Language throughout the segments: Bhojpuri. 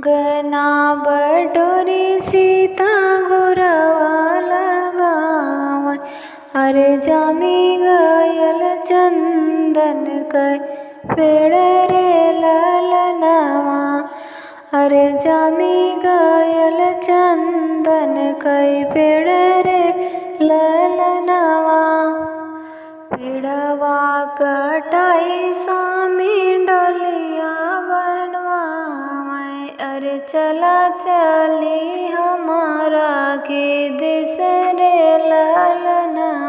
गना बटोरी सीता गुरवा लगाव। अरे जामी गयल चंदन कई पेड़ रे ललनवा। अरे जामी गयल चंदन कई पेड़ रे ललनवा। पेड़वा कटाई स्वामी डोलिया बनवाए। अरे चला चली हमारा के देश रे ललनवा।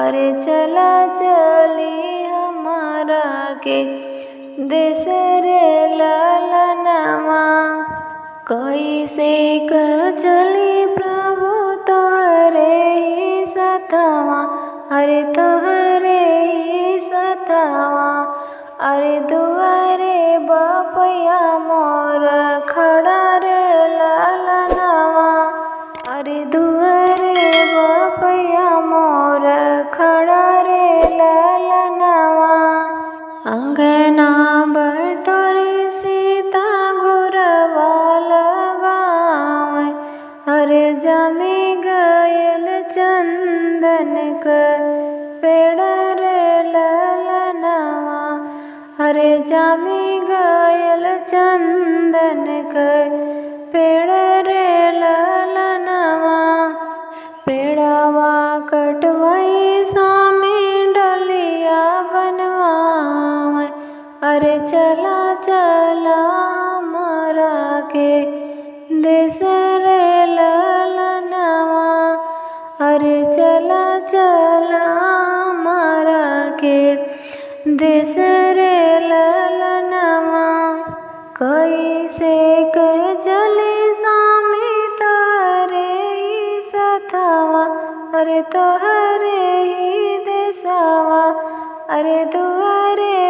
अरे चला चली हमारा के देश रे ललनवा। कैसे चली प्रभु तोहरे ही सतवा। अरे तोहरे ही सतवा। अरे दुआरे बापया मोर खड़ा रे ललनवा। अरे दुआरे बापया मोर खड़ा रे ललनवा। अंगना बटोरी सीता गुरवा लगावे। अरे जामी गयल चंदन कई पेड़ रे ललनवा। अरे जामी गयल चंदन कई पेड़ रे ललनवा। पेड़वा कटवाई स्वामी डलिया बनवाए। अरे चला चला हमारा के देश रे ललनवा। अरे चला चला हमारा के देश रे ललनवा। कैसे चली स्वामी तोहरे ही सतवा। अरे तोहरे ही देशवा। अरे दुआरे